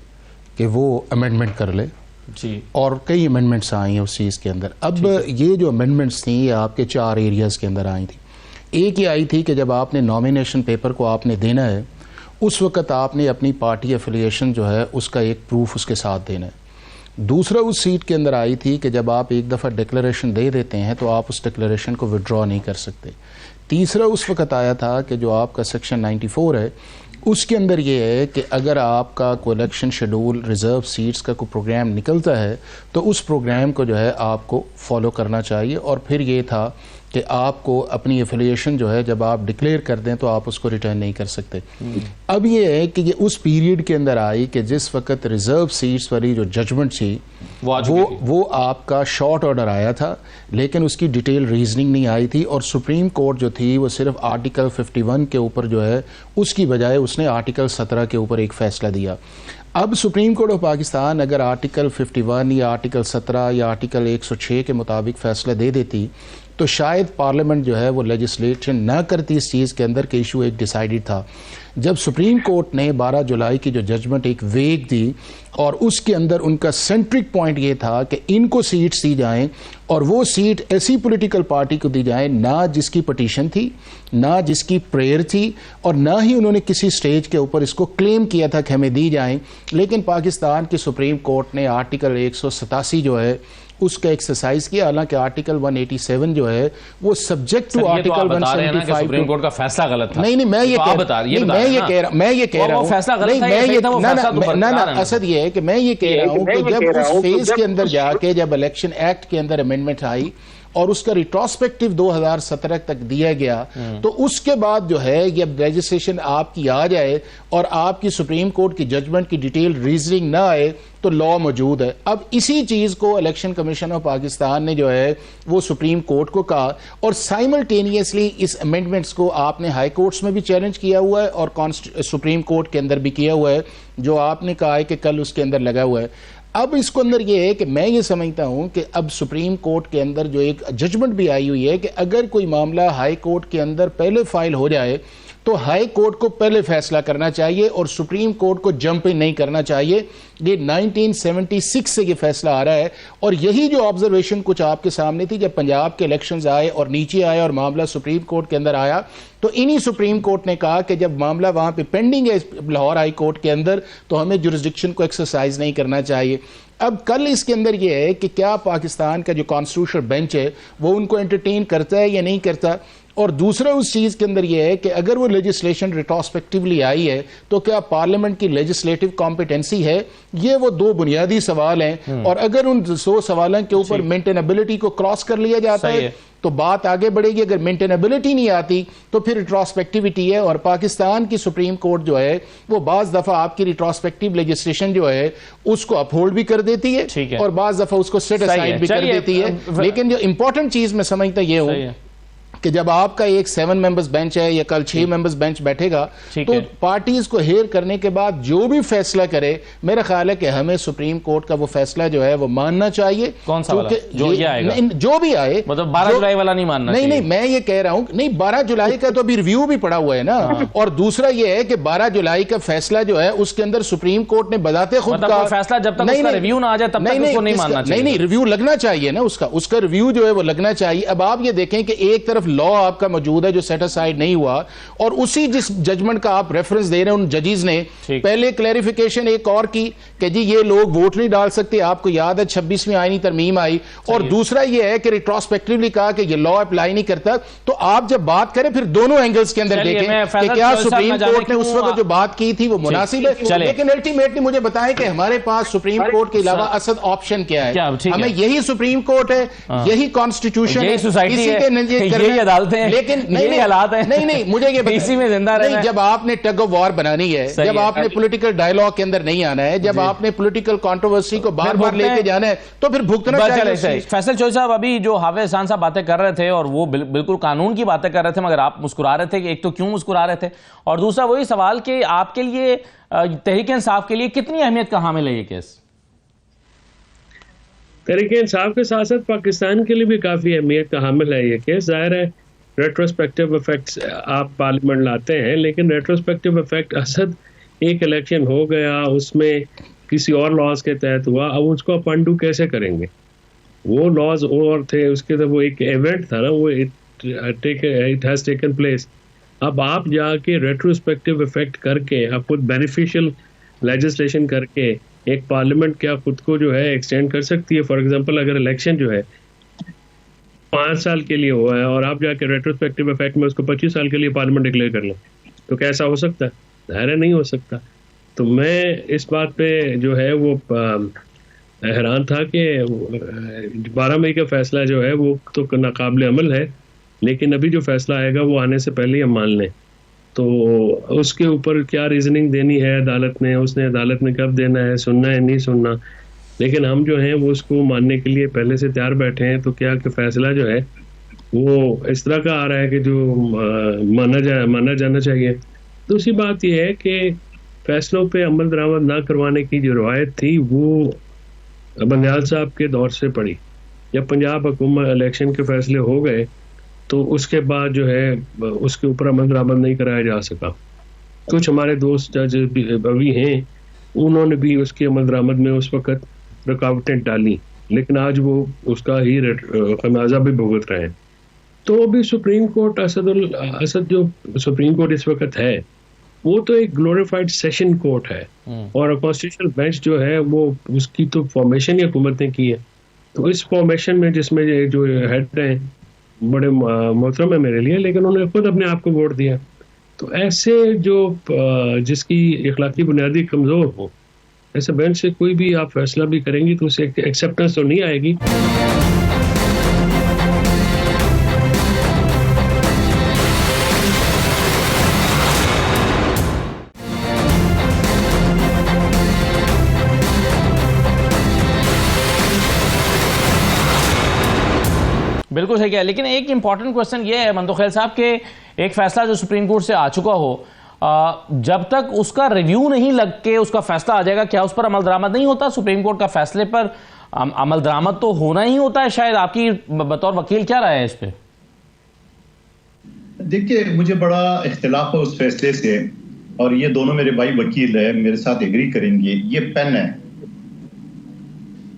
[SPEAKER 2] कि वो अमेंडमेंट कर ले जी, और कई अमेंडमेंट्स आई हैं उस चीज़ के अंदर। अब ये जो अमेंडमेंट्स थी ये आपके 4 एरियाज़ के अंदर आई थी। एक ये आई थी कि जब आपने नॉमिनेशन पेपर को आपने देना है उस वक्त आपने अपनी पार्टी एफिलिएशन जो है उसका एक प्रूफ उसके साथ देना है। दूसरा उस सीट के अंदर आई थी कि जब आप एक दफ़ा डिक्लेरेशन दे देते हैं तो आप उस डिक्लेरेशन को विड्रॉ नहीं कर सकते। तीसरा उस वक्त आया था कि जो आपका सेक्शन 94 है उसके अंदर ये है कि अगर आपका कोई इलेक्शन शेड्यूल रिज़र्व सीट्स का कोई प्रोग्राम निकलता है तो उस प्रोग्राम को जो है आपको फॉलो करना चाहिए। और फिर ये था कि आपको अपनी एफिलिएशन जो है जब आप डिक्लेयर कर दें तो आप उसको रिटर्न नहीं कर सकते। अब ये है कि ये उस पीरियड के अंदर आई कि जिस वक्त रिजर्व सीट्स वाली जो जजमेंट थी वो आपका शॉर्ट ऑर्डर आया था, लेकिन उसकी डिटेल रीजनिंग नहीं आई थी, और सुप्रीम कोर्ट जो थी वो सिर्फ आर्टिकल 51 के ऊपर जो है उसकी बजाय उसने आर्टिकल 17 के ऊपर एक फैसला दिया। अब सुप्रीम कोर्ट ऑफ पाकिस्तान अगर आर्टिकल 51 या आर्टिकल 17 या आर्टिकल 106 के मुताबिक फैसला दे देती तो शायद पार्लियामेंट जो है वो लेजिस्लेशन ना करती इस चीज़ के अंदर के इशू एक डिसाइडेड था। जब सुप्रीम कोर्ट ने 12 जुलाई की जो जजमेंट एक वेग दी और उसके अंदर उनका सेंट्रिक पॉइंट ये था कि इनको सीट्स दी जाएं और वो सीट ऐसी पॉलिटिकल पार्टी को दी जाए ना जिसकी पटिशन थी, ना जिसकी प्रेयर थी, और ना ही उन्होंने किसी स्टेज के ऊपर इसको क्लेम किया था कि हमें दी जाएं। लेकिन पाकिस्तान की सुप्रीम कोर्ट ने आर्टिकल 187 जो है उसका एक्सरसाइज किया, हालांकि आर्टिकल 187 जो है वो subject to article 175
[SPEAKER 1] supreme court का फैसला गलत था।
[SPEAKER 2] नहीं मैं ये कह रहा हूं
[SPEAKER 1] फैसला गलत था।
[SPEAKER 2] असद ये है कि मैं ये कह रहा हूं कि जब उस फेज के अंदर जाके जब इलेक्शन एक्ट के अंदर अमेंडमेंट आई और उसका रिट्रोस्पेक्टिव 2017 तक दिया गया, तो उसके बाद जो है जब लेजिस्लेशन आपकी आ जाए और आपकी सुप्रीम कोर्ट की जजमेंट की डिटेल रीजनिंग ना आए तो लॉ मौजूद है। अब इसी चीज को इलेक्शन कमीशन ऑफ पाकिस्तान ने जो है वो सुप्रीम कोर्ट को कहा, और साइमल्टेनियसली इस अमेंडमेंट्स को आपने हाई कोर्ट्स में भी चैलेंज किया हुआ है और सुप्रीम कोर्ट के अंदर भी किया हुआ है, जो आपने कहा है कि कल उसके अंदर लगा हुआ है। अब इसको अंदर ये है कि मैं ये समझता हूं कि अब सुप्रीम कोर्ट के अंदर जो एक जजमेंट भी आई हुई है कि अगर कोई मामला हाई कोर्ट के अंदर पहले फाइल हो जाए तो हाई कोर्ट को पहले फैसला करना चाहिए और सुप्रीम कोर्ट को जंप इन नहीं करना चाहिए। ये 1976 से ये फैसला आ रहा है, और यही जो ऑब्जर्वेशन कुछ आपके सामने थी जब पंजाब के इलेक्शंस आए और नीचे आए और मामला सुप्रीम कोर्ट के अंदर आया, तो इन्हीं सुप्रीम कोर्ट ने कहा कि जब मामला वहां पे पेंडिंग है लाहौर हाई कोर्ट के अंदर तो हमें जुरिस्डिक्शन को एक्सरसाइज नहीं करना चाहिए। अब कल इसके अंदर यह है कि क्या पाकिस्तान का जो कॉन्स्टिट्यूशनल बेंच है वो उनको एंटरटेन करता है या नहीं करता, और दूसरा उस चीज के अंदर यह है कि अगर वो लेजिस्लेशन रिट्रोस्पेक्टिवली आई है तो क्या पार्लियामेंट की लेजिस्लेटिव कॉम्पिटेंसी है। ये वो दो बुनियादी सवाल हैं, और अगर उन 100 सवालों के ऊपर मेंटेनेबिलिटी को क्रॉस कर लिया जाता है तो बात आगे बढ़ेगी। अगर मेंटेनेबिलिटी नहीं आती तो फिर रिट्रोस्पेक्टिविटी है, और पाकिस्तान की सुप्रीम कोर्ट जो है वो बाज दफा आपकी रिट्रोस्पेक्टिव लेजिस्लेशन जो है उसको अपहोल्ड भी कर देती है और बाज दफा उसको सेट असाइड भी कर देती है। लेकिन जो इंपॉर्टेंट चीज मैं समझता ये हूं कि जब आपका एक 7 मेंबर्स बेंच है या कल 6 मेंबर्स बेंच बैठेगा तो पार्टीज को हेयर करने के बाद जो भी फैसला करे, मेरा ख्याल है कि हमें सुप्रीम कोर्ट का वो फैसला जो है वो मानना चाहिए।
[SPEAKER 1] कौन सा वाला?
[SPEAKER 2] जो भी आए,
[SPEAKER 1] मतलब 12 जुलाई वाला नहीं मानना।
[SPEAKER 2] नहीं, मैं ये कह रहा हूं नहीं, 12 जुलाई का तो अभी रिव्यू भी पड़ा हुआ है ना। और दूसरा ये है कि 12 जुलाई का फैसला जो है उसके अंदर सुप्रीम कोर्ट ने बताते खुद का
[SPEAKER 1] फैसला जब तक उसका रिव्यू ना आ जाए तब तक उसको नहीं मानना चाहिए।
[SPEAKER 2] नहीं, रिव्यू लगना चाहिए ना, उसका रिव्यू जो है वो लगना चाहिए। अब आप ये देखें कि एक तरफ लॉ आपका मौजूद है जो सेट असाइड नहीं हुआ, और उसी जिस जजमेंट का आप रेफरेंस दे रहे हैं उन जजेस ने पहले क्लैरिफिकेशन एक और की कि जी ये लोग वोट नहीं डाल सकते, आपको याद है 26वीं आईनी तरमीम आई, और दूसरा ये है कि रिट्रोस्पेक्टिवली कहा कि ये लॉ अप्लाई नहीं करता। तो आप जब बात करें फिर दोनों एंगल्स के अंदर देखें कि क्या सुप्रीम कोर्ट ने उस वक्त जो बात की थी वो मुनासिब है। लेकिन अल्टीमेटली मुझे बताएं कि हमारे पास सुप्रीम कोर्ट के अलावा असद ऑप्शन क्या है। हमें यही सुप्रीम कोर्ट है, यही कॉन्स्टिट्यूशन है,
[SPEAKER 1] किसी के अदालतें हैं, लेकिन नहीं हालात है।
[SPEAKER 2] नहीं मुझे ये
[SPEAKER 1] इसी में जिंदा रहना है।
[SPEAKER 2] जब आपने टग ऑफ वॉर बनानी है, जब आपने पॉलिटिकल डायलॉग के अंदर नहीं आना है, जब आपने पॉलिटिकल कंट्रोवर्सी को बार बार लेके जाना है तो फिर भुगतना चाहिए।
[SPEAKER 1] फैसल चौधरी साहब, अभी जो हाफिज एहसान साहब बातें कर रहे थे और वो बिल्कुल कानून की बातें कर रहे थे, मगर आप मुस्कुरा रहे थे कि एक तो क्यों मुस्कुरा रहे थे, और दूसरा वही सवाल कि आपके लिए तहरीक इंसाफ के लिए कितनी अहमियत का हामिल है ये केस?
[SPEAKER 3] तहरीक इंसाफ के साथ साथ पाकिस्तान के लिए भी काफी अहमियत का हामिल है ये केस। जाहिर है रेट्रोस्पेक्टिव इफेक्ट्स आप पार्लियामेंट लाते हैं, लेकिन रेट्रोस्पेक्टिव इफेक्ट असद एक इलेक्शन हो गया, उसमें किसी और लॉज के तहत हुआ, अब उसको आप अंडू कैसे करेंगे? वो लॉज और थे, उसके तो वो एक इवेंट था ना, वो इट हैज टेकन प्लेस। अब आप जाके रेट्रोस्पेक्टिव इफेक्ट करके आप खुद बेनिफिशियल लेजिस्लेशन करके एक पार्लियामेंट क्या खुद को जो है एक्सटेंड कर सकती है? फॉर एग्जांपल अगर इलेक्शन जो है 5 साल के लिए हुआ है और आप जाके रेट्रोस्पेक्टिव इफेक्ट में उसको 25 साल के लिए पार्लियामेंट डिक्लेयर कर लें, तो कैसा हो सकता है? ज़ाहिर नहीं हो सकता। तो मैं इस बात पे जो है वो हैरान था कि 12 मई का फैसला जो है वो तो नाकाबिल अमल है, लेकिन अभी जो फैसला आएगा वो आने से पहले ही हम मान लें, तो उसके ऊपर क्या रीजनिंग देनी है अदालत ने, उसने अदालत ने कब देना है, सुनना है नहीं सुनना, लेकिन हम जो हैं वो उसको मानने के लिए पहले से तैयार बैठे हैं। तो क्या कि फैसला जो है वो इस तरह का आ रहा है कि जो माना जाना चाहिए। दूसरी बात यह है कि फैसलों पे अमल दरामद ना करवाने की जो रवायत थी वो बंदयाल साहब के दौर से पड़ी। जब पंजाब हुकूमत इलेक्शन के फैसले हो गए तो उसके बाद जो है उसके ऊपर अमल दरामद नहीं कराया जा सका। कुछ हमारे दोस्त जज अभी हैं, उन्होंने भी उसकी अमल दरामद में उस वक्त रुकावटें डाली, लेकिन आज वो उसका ही खमियाजा भी भुगत रहे हैं। तो अभी सुप्रीम कोर्ट असद जो सुप्रीम कोर्ट इस वक्त है वो तो एक ग्लोरीफाइड सेशन कोर्ट है, और कॉन्स्टिट्यूशनल बेंच जो है वो उसकी तो फॉर्मेशन ही हुकूमत ने की है। तो इस फॉर्मेशन में जिसमें जो हेड हैं बड़े मोहतरम है मेरे लिए, लेकिन उन्होंने खुद अपने आप को वोट दिया। तो ऐसे जो जिसकी इखलाकी बुनियादी कमज़ोर हो, ऐसे बेंच से कोई भी आप फैसला भी करेंगी तो उसे एक्सेप्टेंस तो नहीं आएगी।
[SPEAKER 1] बिल्कुल सही है, लेकिन एक इंपॉर्टेंट क्वेश्चन ये है मंतोखेल साहब के एक फैसला जो सुप्रीम कोर्ट से आ चुका हो, जब तक उसका रिव्यू नहीं लग के उसका फैसला आ जाएगा, क्या उस पर अमल दरामद नहीं होता? सुप्रीम कोर्ट का फैसले पर अमल दरामद तो होना ही होता है शायद। आपकी बतौर वकील क्या राय है इस पे?
[SPEAKER 4] देखिए, मुझे बड़ा इख्तिलाफ है उस फैसले से, और ये दोनों मेरे भाई वकील है, मेरे साथ एग्री करेंगे। ये पेन है,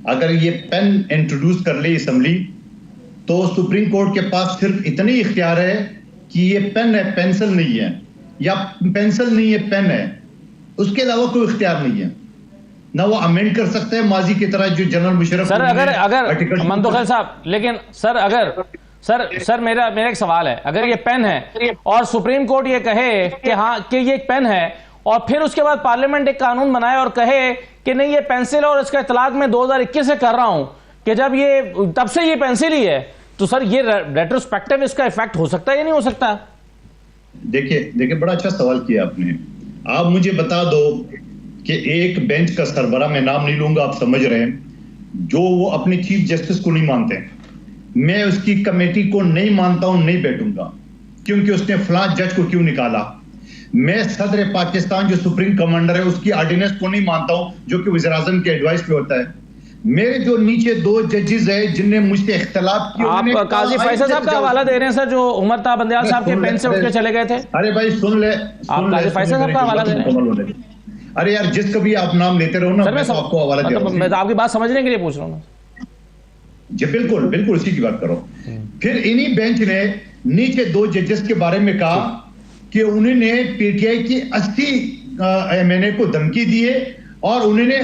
[SPEAKER 4] अगर ये पेन इंट्रोड्यूस कर ले असम्बली तो सुप्रीम कोर्ट के पास सिर्फ इतने इख्तियार है कि ये पेन है, पेंसिल नहीं है, या पेंसिल नहीं है, पेन है, उसके अलावा कोई इख्तियार नहीं है। ना वो अमेंड कर सकते हैं माजी की तरह जो जनरल मुशर्रफ।
[SPEAKER 1] सर अगर मंतोखेल साहब, लेकिन सर अगर सर मेरा एक सवाल है, अगर ये पेन है और सुप्रीम कोर्ट ये कहे कि हाँ कि ये एक पेन है, और फिर उसके बाद पार्लियामेंट एक कानून बनाए और कहे कि नहीं ये पेंसिल और इसका इतलाक मैं 2021 से कर रहा हूं कि जब ये तब से ये पेंसिल ही है, तो सर ये रेट्रोस्पेक्टिव इसका इफेक्ट हो सकता है या नहीं हो सकता?
[SPEAKER 4] देखिए बड़ा अच्छा सवाल किया आपने। आप मुझे बता दो कि एक बेंच का सरबरा, मैं नाम नहीं लूंगा, आप समझ रहे हैं, जो वो अपने चीफ जस्टिस को नहीं मानते, मैं उसकी कमेटी को नहीं मानता हूं, नहीं बैठूंगा, क्योंकि उसने फलां जज को क्यों निकाला। मैं सदर पाकिस्तान जो सुप्रीम कमांडर है उसकी ऑर्डिनेंस को नहीं मानता हूं, जो कि वज़ीर आज़म के एडवाइस पे होता है। मेरे जो नीचे दो जजेस है जिनने मुझसे इख्तिलाफ किया,
[SPEAKER 1] आप काजी फैसल साहब का हवाला दे रहे हैं सर, जो उमर ता बंदयाल साहब के पेन से उठ के चले गए थे।
[SPEAKER 4] अरे भाई सुन ले,
[SPEAKER 1] आप काजी फैसल साहब का हवाला दे रहे हैं।
[SPEAKER 4] अरे यार, जिसका भी आप नाम लेते रहो ना, मैं आपको हवाला दे रहा हूं।
[SPEAKER 1] मैं तो आपकी बात समझने के लिए पूछ रहा हूँ
[SPEAKER 4] जी। बिल्कुल उसी की बात करो। फिर इन्हीं बेंच ने नीचे दो जजेस के बारे में कहा कि उन्होंने पीटीआई की 80 एमएनए को धमकी दी है और उन्होंने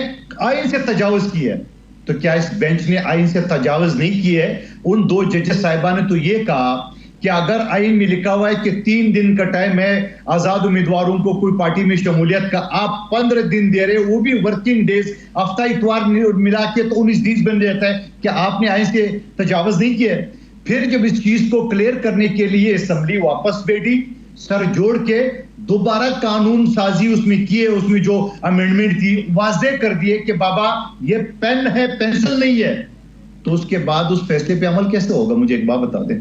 [SPEAKER 4] आईन से तजावुज की है। तो क्या इस बेंच ने आईन से तजावुज नहीं की है? उन दो जजेस साहिबा ने तो ये कहा कि अगर आईन में लिखा हुआ है कि 3 दिन का टाइम है आजाद उम्मीदवारों को कोई पार्टी में शमूलियत का, आप 15 दिन दे रहे, वो भी वर्किंग डेज, हफ्ता इतवार मिला के तो 19 दिन बन जाता है। क्या आपने आईन से तजावुज नहीं किया? फिर जब इस चीज को क्लियर करने के लिए असेंबली वापस बैठी, सर जोड़ के दोबारा कानून साजी उसमें किए, उसमें जो अमेंडमेंट थी वाज़ेह कर दिए कि बाबा ये पेन है, पेंसिल नहीं है। तो उसके बाद उस फैसले पे अमल कैसे होगा? मुझे एक बात बता दें।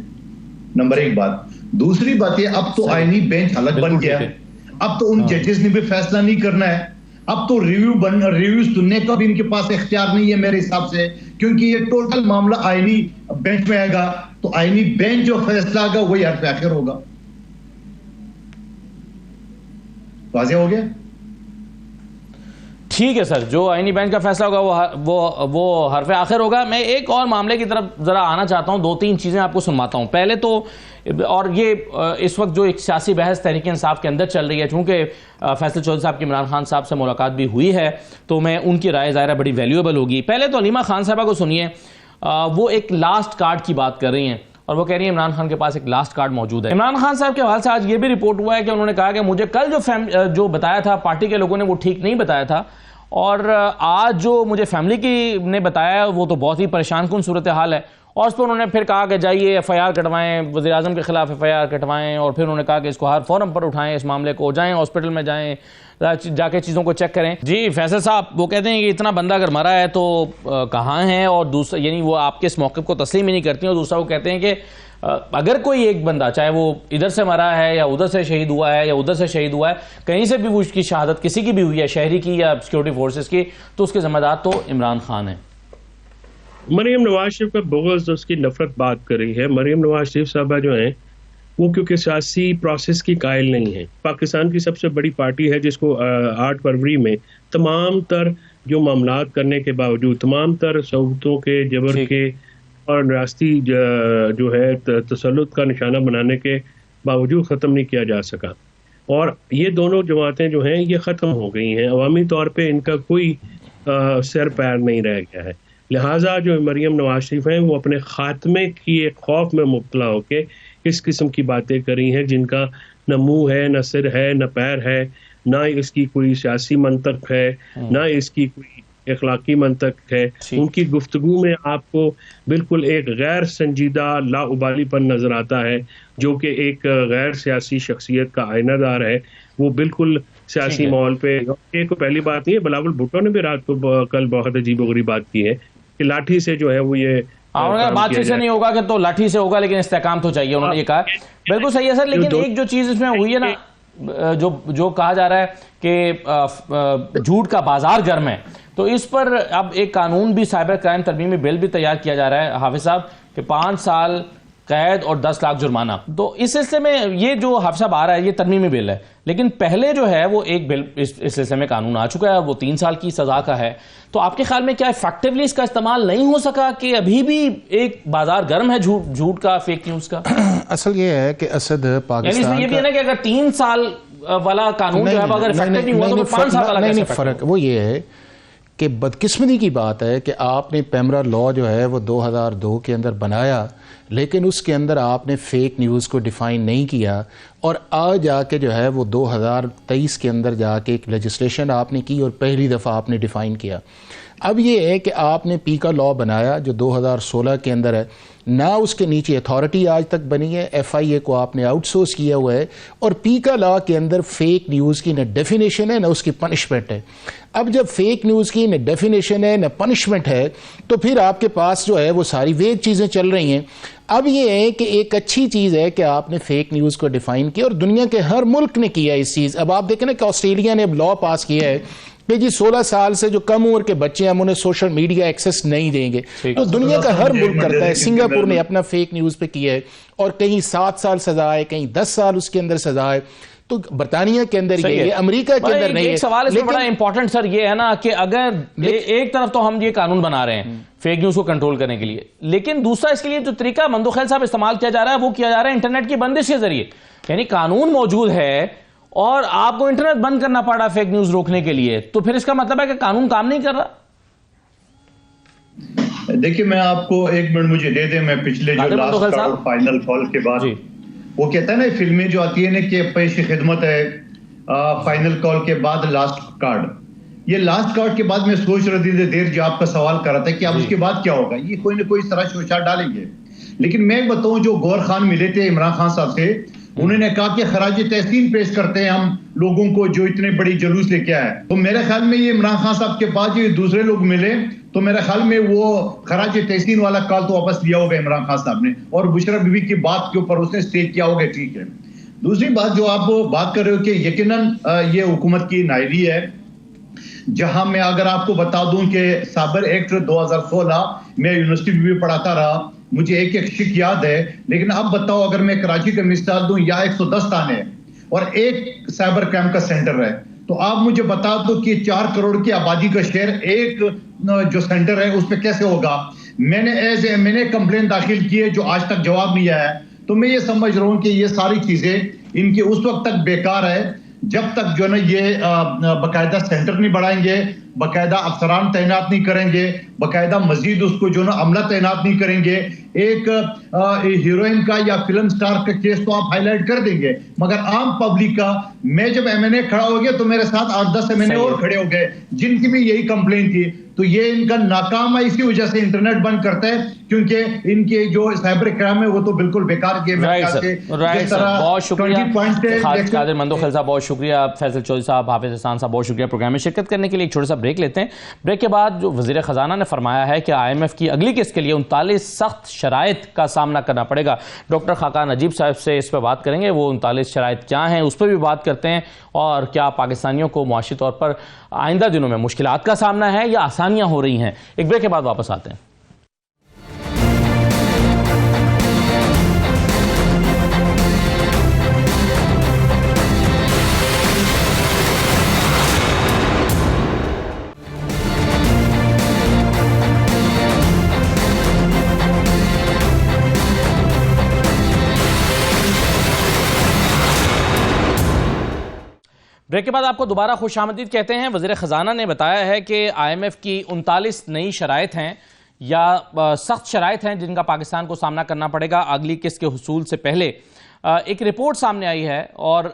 [SPEAKER 4] नंबर एक बात। दूसरी बात ये, अब तो आईनी बेंच अलग बन गया, अब तो उन जजेस ने भी फैसला नहीं करना है, अब तो रिव्यू सुनने का भी इनके पास इख्तियार नहीं है मेरे हिसाब से, क्योंकि ये टोटल मामला आईनी बेंच में आएगा। तो आईनी बेंच जो फैसला आएगा वही हरफ आखिर होगा। वाज़ेह हो गया?
[SPEAKER 1] ठीक है सर, जो आईनी बेंच का फैसला होगा वो हरफ आखिर होगा। मैं एक और मामले की तरफ जरा आना चाहता हूं, 2-3 चीजें आपको सुनवाता हूं। पहले तो, और ये इस वक्त जो एक सियासी बहस तहरीक इंसाफ के अंदर चल रही है, चूंकि फैसल चौधरी साहब की इमरान खान साहब से मुलाकात भी हुई है, तो मैं उनकी राय ज़ाहिर बड़ी वैल्यूएबल होगी। पहले तो अलीमा खान साहबा को सुनिए, वो एक लास्ट कार्ड की बात कर रही हैं और वो कह रही है इमरान खान के पास एक लास्ट कार्ड मौजूद है। इमरान खान साहब के हवाले से आज ये भी रिपोर्ट हुआ है कि उन्होंने कहा कि मुझे कल जो बताया था पार्टी के लोगों ने वो ठीक नहीं बताया था, और आज जो मुझे फैमिली की ने बताया वो तो बहुत ही परेशान कुन सूरत हाल है, और उस पर उन्होंने फिर कहा कि जाइए FIR कटवाएं, वज़ीर-ए-आज़म के ख़िलाफ़ FIR कटवाएं, और फिर उन्होंने कहा कि इसको हर फोरम पर उठाएं, इस मामले को जाएं हॉस्पिटल में, जाएं जाके चीज़ों को चेक करें। जी फैसल साहब, वो कहते हैं कि इतना बंदा अगर मरा है तो कहाँ है, और दूसरा यानी वो आपके इस मौक़िफ़ को तस्लीम ही नहीं करती, और दूसरा वो कहते हैं कि अगर कोई एक बंदा, चाहे वो इधर से मरा है या उधर से शहीद हुआ है या उधर से शहीद हुआ है, कहीं से भी उसकी शहादत किसी की भी हुई है, शहरी की या सिक्योरिटी फोर्सेस की, तो उसके ज़िम्मेदार तो इमरान खान है।
[SPEAKER 3] मरीम नवाज शरीफ का बुग़्ज़, उसकी नफरत बात कर रही है। मरीम नवाज शरीफ साहबा जो हैं वो क्योंकि सियासी प्रोसेस की कायल नहीं है। पाकिस्तान की सबसे बड़ी पार्टी है जिसको 8 फरवरी में तमाम तर जो मामलात करने के बावजूद, तमाम तर सहूलतों के, जबर के और रियासती जो है तसल्लुत का निशाना बनाने के बावजूद ख़त्म नहीं किया जा सका। और ये दोनों जमातें जो हैं ये ख़त्म हो गई हैं, अवामी तौर पे इनका कोई सर पैर नहीं रह गया है। लिहाजा जो मरीम नवाज शरीफ हैं वो अपने ख़ात्मे की एक खौफ में मुब्तला होकर इस किस्म की बातें करी हैं जिनका न मुँह है, न सिर है, न पैर है, ना इसकी कोई सियासी मंतक है, ना इसकी कोई अखलाकी मंतक है। उनकी गुफ्तगू में आपको बिल्कुल एक गैर संजीदा लाउबालीपन नजर आता है, जो कि एक गैर सियासी शख्सियत का आईनादार है। वो बिल्कुल सियासी माहौल पे, एक पहली बात नहीं है, बिलावल भुट्टो ने भी रात को कल बहुत अजीबोगरीब बात की है कि लाठी से जो है वो ये
[SPEAKER 1] बातचीत से नहीं होगा कि तो लाठी से होगा, लेकिन इस्तेहकाम तो चाहिए, उन्होंने ये कहा। बिल्कुल सही है सर, लेकिन एक जो चीज इसमें हुई है ना, जो कहा जा रहा है कि झूठ का बाजार गर्म है, तो इस पर अब एक कानून भी, साइबर क्राइम तरमीमी बिल भी तैयार किया जा रहा है हाफिज साहब, कि 5 साल कैद और 10 लाख जुर्माना। तो इस सिलसिले में ये जो हाफिज साहब आ रहा है ये तरमीमी बिल है, लेकिन पहले जो है वो एक बिल इस सिलसिले में कानून आ चुका है, वो 3 साल की सजा का है। तो आपके ख्याल में क्या इफेक्टिवली इसका इस्तेमाल नहीं हो सका कि अभी भी एक बाजार गर्म है झूठ का, फेक न्यूज का?
[SPEAKER 2] असल ये है कि असद पाकिस्तान
[SPEAKER 1] ये भी है ना कि अगर 3 साल वाला कानून जो है अगर इफेक्टिव नहीं हुआ तो 5 साल वाला कैसे?
[SPEAKER 2] फर्क वो ये है कि बदकिस्मती की बात है कि आपने पैमरा लॉ जो है वो 2002 के अंदर बनाया, लेकिन उसके अंदर आपने फेक न्यूज़ को डिफ़ाइन नहीं किया, और आज जाके जो है वो 2023 के अंदर जाके एक लेजिस्लेशन आपने की और पहली दफ़ा आपने डिफ़ाइन किया। अब ये है कि आपने पीका लॉ बनाया जो 2016 के अंदर है, ना उसके नीचे अथॉरिटी आज तक बनी है, FIA को आपने आउटसोर्स किया हुआ है, और पीका लॉ के अंदर फेक न्यूज़ की न डेफिनेशन है न उसकी पनिशमेंट है। अब जब फेक न्यूज़ की न डेफिनेशन है न पनिशमेंट है, तो फिर आपके पास जो है वो सारी वेग चीज़ें चल रही हैं। अब ये है कि एक अच्छी चीज़ है कि आपने फेक न्यूज़ को डिफ़ाइन किया, और दुनिया के हर मुल्क ने किया इस चीज़। अब आप देखें ना कि ऑस्ट्रेलिया ने अब लॉ पास किया है कि जी 16 साल से जो कम उम्र के बच्चे हैं हम उन्हें सोशल मीडिया एक्सेस नहीं देंगे। तो दुनिया का हर मुल्क करता है। सिंगापुर ने अपना फेक न्यूज़ पे किया है, और कहीं 7 साल सजा है, कहीं 10 साल उसके अंदर सजा है। तो बरतानिया के अंदर ये है, अमेरिका के अंदर नहीं है।
[SPEAKER 1] एक सवाल इसमें बड़ा इंपॉर्टेंट सर ये है ना कि अगर एक तरफ तो हम ये कानून बना रहे हैं फेक न्यूज को कंट्रोल करने के लिए, लेकिन दूसरा इसके लिए जो तरीका मंदो खैल साहब इस्तेमाल किया जा रहा है वो किया जा रहा है इंटरनेट की बंदिश के जरिए। यानी कानून मौजूद है और आपको इंटरनेट बंद करना पड़ा फेक न्यूज रोकने के लिए, तो फिर इसका मतलब है कि कानून काम नहीं कर रहा।
[SPEAKER 4] देखिए मैं आपको 1 मिनट मुझे दे दें, मैं पिछले जो लास्ट फाइनल कॉल के बाद वो कहता है ना फिल्में जो आती है ना कि पेश खिदमत है फाइनल कॉल के बाद लास्ट कार्ड, ये लास्ट कार्ड के बाद मैं सोच रहा थी देर जो आपका सवाल कर रहा था कि अब उसके बाद क्या होगा, ये कोई ना कोई तरह शोशार डालेंगे। लेकिन मैं बताऊं जो गौर खान मिले थे इमरान खान साहब से, उन्होंने कहा कि खराज तहसीन पेश करते हैं हम लोगों को जो इतने बड़ी जुलूस लेके आए। तो मेरे ख्याल में ये इमरान खान साहब के पास जो दूसरे लोग मिले तो मेरे ख्याल में वो खराज तहसीन वाला कॉल तो वापस लिया होगा इमरान खान साहब ने, और बुशरा बीबी की बात के ऊपर उसने स्टे किया होगा, ठीक है। दूसरी बात जो आप बात कर रहे हो कि यकीनन ये हुकूमत की नाइली है, जहां मैं अगर आपको बता दूं कि साइबर एक्ट 2016 में यूनिवर्सिटी में भी पढ़ाता रहा, मुझे एक एक शिक याद है। लेकिन अब बताओ अगर मैं कराची का मिसाल दूं, या 110 थाने और एक साइबर क्राइम का सेंटर है, तो आप मुझे बता दो कि 4 करोड़ की आबादी का शहर एक जो सेंटर है उस पर कैसे होगा। मैंने कंप्लेन दाखिल की है जो आज तक जवाब नहीं आया है। तो मैं ये समझ रहा हूं कि ये सारी चीजें इनकी उस वक्त तक बेकार है जब तक जो है ना ये बाकायदा सेंटर नहीं बढ़ाएंगे, बाकायदा अफसरान तैनात नहीं करेंगे, बाकायदा मजीद उसको जो ना अमला तैनात नहीं करेंगे। एक हीरोइन का या फिल्म स्टार का केस तो आप हाईलाइट कर देंगे, मगर आम पब्लिक का, मैं जब MNA खड़ा हो गया तो मेरे साथ 8-10 MNA और खड़े हो गए जिनकी भी यही कंप्लेन थी। तो तो ये इनका नाकाम है, इसी वजह से इंटरनेट बंद करते हैं, क्योंकि इनके जो साइबर क्राइम है वो तो बिल्कुल बेकार गेम है।
[SPEAKER 1] बहुत शुक्रिया कादिर मंदोखिल साहब, बहुत शुक्रिया फैसल चौधरी साहब, हाफिज हसन साहब, बहुत शुक्रिया प्रोग्राम में शिरकत करने के लिए। एक छोटा सा ब्रेक लेते हैं। ब्रेक के बाद जो वज़ीर ख़जाना ने फरमाया है कि IMF की अगली किस्त के लिए 39 सख्त शराइत का सामना करना पड़ेगा। डॉक्टर खाकान नजीब साहब से इस पर बात करेंगे, वो 39 शराइत क्या हैं उस पर भी बात करते हैं, और क्या पाकिस्तानियों को मुआशी तौर पर आइंदा दिनों में मुश्किलात का सामना है या आसानियां हो रही हैं। एक ब्रेक के बाद वापस आते हैं। ब्रेक के बाद आपको दोबारा खुशामदीद कहते हैं। वज़ीर ख़जाना ने बताया है कि IMF की 39 नई शराइत हैं या सख्त शराइत हैं जिनका पाकिस्तान को सामना करना पड़ेगा अगली किस्त के हुसूल से पहले। एक रिपोर्ट सामने आई है और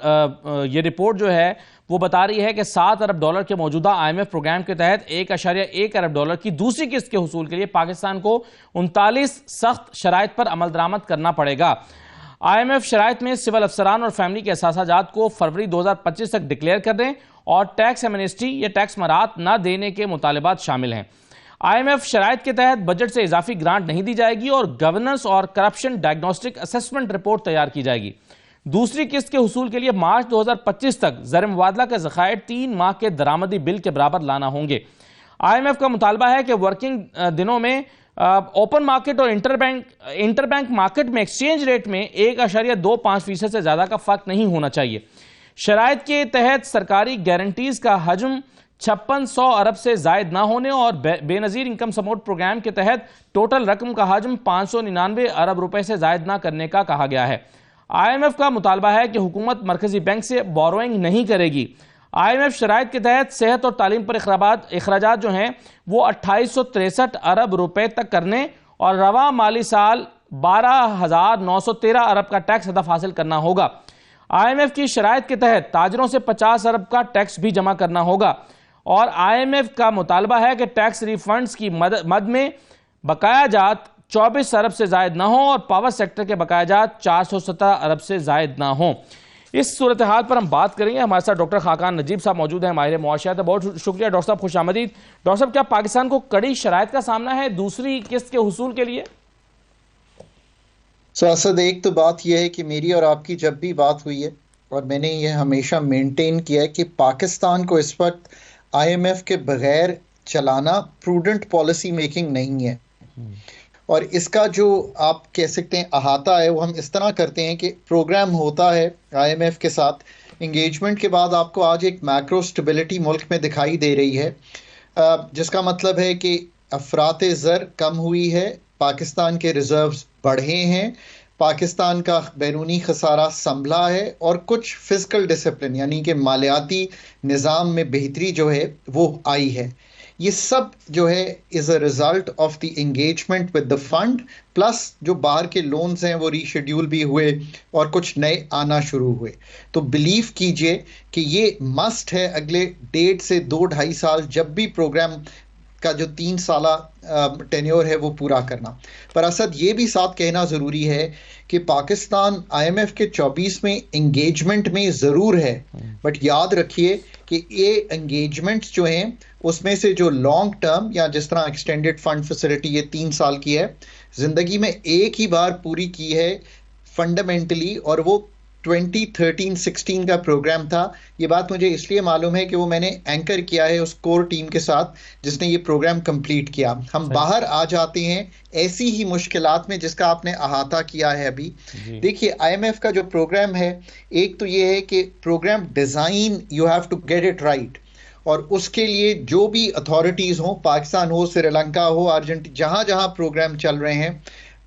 [SPEAKER 1] ये रिपोर्ट जो है वो बता रही है कि $7 अरब के मौजूदा IMF प्रोग्राम के तहत $1.1 अरब की दूसरी किस्त के हुसूल के लिए पाकिस्तान को 39 सख्त शराइत पर अमल दरामद करना पड़ेगा। IMF शराइत में सिविल अफसरान और फैमिली के असासाजात को फरवरी 2025 तक डिक्लेयर करने और टैक्स एमनेस्टी या टैक्स मराहत न देने के मुतालबात शामिल हैं। IMF शराइत के तहत बजट से इजाफी ग्रांट नहीं दी जाएगी और गवर्नेंस और करप्शन डायग्नोस्टिक असेसमेंट रिपोर्ट तैयार की जाएगी। दूसरी किस्त के हुसूल के लिए मार्च 2025 तक ज़र मुबादला के ज़खायर 3 माह के दरामदी बिल के बराबर लाना होंगे। IMF का मुतालबा है कि वर्किंग दिनों में ओपन मार्केट और इंटरबैंक मार्केट में एक्सचेंज रेट में 1.25% से ज्यादा का फर्क नहीं होना चाहिए। शराइत के तहत सरकारी गारंटीज का हजम 5600 अरब से जायद ना होने और बेनजीर इनकम सपोर्ट प्रोग्राम के तहत टोटल रकम का हजम 599 अरब रुपए से जायद ना करने का कहा गया है। IMF का मुतालबा है कि हुकूमत मरकजी बैंक से बोरोइंग नहीं करेगी। IMF शराइत के तहत सेहत और तालीम पर अखराजात जो हैं वो 2863 अरब रुपए तक करने और रवा माली साल 12,913 अरब का टैक्स हदफ हासिल करना होगा। IMF की शराइत के तहत ताजरों से 50 अरब का टैक्स भी जमा करना होगा और IMF का मुतालबा है कि टैक्स रिफंड्स की मद में बकाया जात 24 अरब से जायद ना हो और पावर सेक्टर के बकाया जात 417 अरब से जायद ना हो। इस सूरत हाल पर हम बात करेंगे। हमारे साथ डॉक्टर खाकान नजीब साहब मौजूद हैं, माहिर मुआशियात। बहुत शुक्रिया डॉक्टर साहब, खुश आमदीद। डॉक्टर साहब, क्या पाकिस्तान को कड़ी शराइत का सामना है दूसरी किस्त के हुसूल के लिए?
[SPEAKER 5] असद, एक तो बात यह है कि मेरी और आपकी जब भी बात हुई है और मैंने ये हमेशा मेंटेन किया है कि पाकिस्तान को इस वक्त IMF के बगैर चलाना प्रूडेंट पॉलिसी मेकिंग नहीं है। और इसका जो आप कह सकते हैं अहाता है वो हम इस तरह करते हैं कि प्रोग्राम होता है IMF के साथ इंगेजमेंट के बाद आपको आज एक मैक्रो स्टेबिलिटी मुल्क में दिखाई दे रही है, जिसका मतलब है कि अफरात ज़र कम हुई है, पाकिस्तान के रिजर्व्स बढ़े हैं, पाकिस्तान का बैरूनी खसारा संभला है और कुछ फिजिकल डिसिप्लिन यानी कि मालियाती निज़ाम में बेहतरी जो है वो आई है। ये सब जो है is a result of the engagement with the fund, plus जो बाहर के लोन्स हैं वो रीशेड्यूल भी हुए और कुछ नए आना शुरू हुए। तो बिलीव कीजिए कि ये मस्ट है अगले 1.5 से 2-2.5 साल जब भी प्रोग्राम का जो 3 साला टेन्योर है वो पूरा करना। पर असद ये भी साथ कहना ज़रूरी है कि पाकिस्तान IMF के 24 में एंगेजमेंट में ज़रूर है, बट याद रखिए कि ये एंगेजमेंट्स जो हैं उसमें से जो लॉन्ग टर्म या जिस तरह एक्सटेंडेड फंड फैसिलिटी ये 3 साल की है, ज़िंदगी में एक ही बार पूरी की है फंडामेंटली, और वो 2013-16 का प्रोग्राम था। ये बात मुझे इसलिए मालूम है कि वो मैंने एंकर किया है उस कोर टीम के साथ जिसने ये प्रोग्राम कंप्लीट किया। हम बाहर आ जाते हैं ऐसी ही मुश्किलात में जिसका आपने अहाता किया है अभी। देखिए IMF का जो प्रोग्राम है, एक तो ये है कि programme design you have to get it right, और उसके लिए जो भी अथॉरिटीज़ हों, पाकिस्तान हो, श्रीलंका हो, अर्जेंटीना, जहाँ जहाँ प्रोग्राम चल रहे हैं,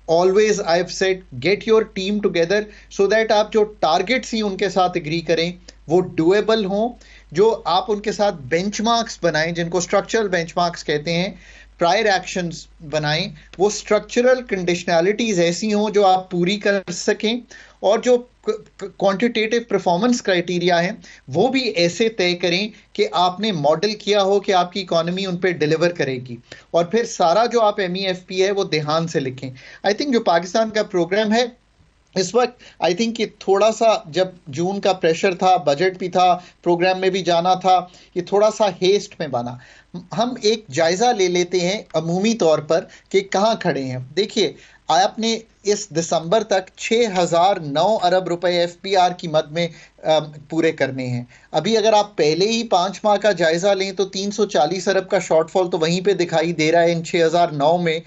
[SPEAKER 5] always I have said get your team together so that आप जो टारगेट्स ही उनके साथ एग्री करें वो डुएबल हों, जो आप उनके साथ बेंचमार्क्स बनाएं जिनको स्ट्रक्चरल बेंचमार्क्स कहते हैं, प्रायर एक्शंस बनाएं, वो स्ट्रक्चरल कंडीशनैलिटीज ऐसी हों जो आप पूरी कर सकें, और जो क्वांटिटेटिव परफॉर्मेंस क्राइटेरिया हैं वो भी ऐसे तय करें कि आपने मॉडल किया हो कि आपकी इकोनॉमी उन पे डिलीवर करेगी, और फिर सारा जो आप MEFP है वो ध्यान से लिखें। आई थिंक जो पाकिस्तान का प्रोग्राम है इस वक्त, आई थिंक कि थोड़ा सा, जब जून का प्रेशर था, बजट भी था, प्रोग्राम में भी जाना था, ये थोड़ा सा हेस्ट में बना। हम एक जायजा ले लेते हैं अमूमी तौर पर कि कहाँ खड़े हैं। देखिए, आपने इस दिसंबर तक 6009 अरब रुपए FPR की मद में पूरे करने हैं। अभी अगर आप पहले ही 5 माह का जायजा लें तो 340 अरब का शॉर्टफॉल तो वहीं पे दिखाई दे रहा है इन 6009 में।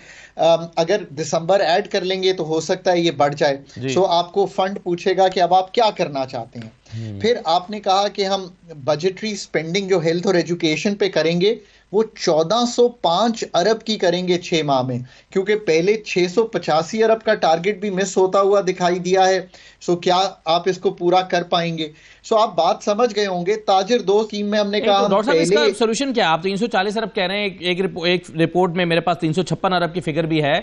[SPEAKER 5] अगर दिसंबर ऐड कर लेंगे तो हो सकता है ये बढ़ जाए। सो आपको फंड पूछेगा कि अब आप क्या करना चाहते हैं। फिर आपने कहा कि हम बजटरी स्पेंडिंग जो हेल्थ और एजुकेशन पे करेंगे वो 1405 अरब की करेंगे 6 माह में, क्योंकि पहले 685 अरब का टारगेट भी मिस होता हुआ दिखाई दिया है। सो क्या आप इसको पूरा कर पाएंगे? सो आप बात समझ गए होंगे। ताजिर 2 स्कीम में हमने कहा,
[SPEAKER 1] डॉक्टर साहब इसका सोल्यूशन क्या? आप 340 अरब कह रहे हैं, एक रिपोर्ट में मेरे पास 356 अरब की फिगर भी है।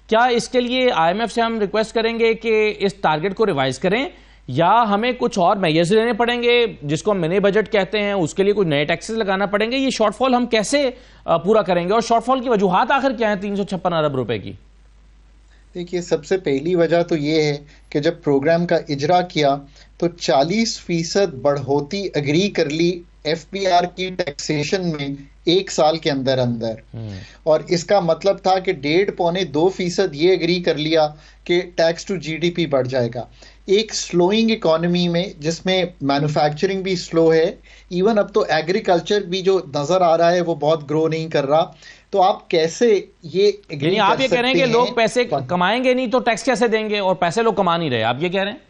[SPEAKER 1] क्या इसके लिए IMF से हम रिक्वेस्ट करेंगे कि इस टारगेट को रिवाइज करें, या हमें कुछ और मेजर्स लेने पड़ेंगे जिसको हम मिनी बजट कहते हैं, उसके लिए कुछ नए टैक्सेस लगाना पड़ेंगे? ये शॉर्टफॉल हम कैसे पूरा करेंगे, और शॉर्टफॉल की वजूहात आखिर क्या है 356 अरब रुपए की?
[SPEAKER 5] देखिए, सबसे पहली वजह तो ये है कि जब प्रोग्राम का इजरा किया तो 40% बढ़ोतरी एग्री कर ली FPR की टैक्सेशन में 1 साल के अंदर अंदर, और इसका मतलब था कि 1.5-2% ये एग्री कर लिया कि टैक्स टू GDP बढ़ जाएगा। एक स्लोइंग इकोनॉमी में जिसमें मैन्युफैक्चरिंग भी स्लो है, इवन अब तो एग्रीकल्चर भी जो नजर आ रहा है वो बहुत ग्रो नहीं कर रहा, तो आप कैसे ये एग्री कर
[SPEAKER 1] आप ये कह रहे हैं कि लोग पैसे
[SPEAKER 5] हैं?
[SPEAKER 1] कमाएंगे नहीं तो टैक्स कैसे देंगे, और पैसे लोग कमा नहीं रहे, आप ये कह रहे हैं?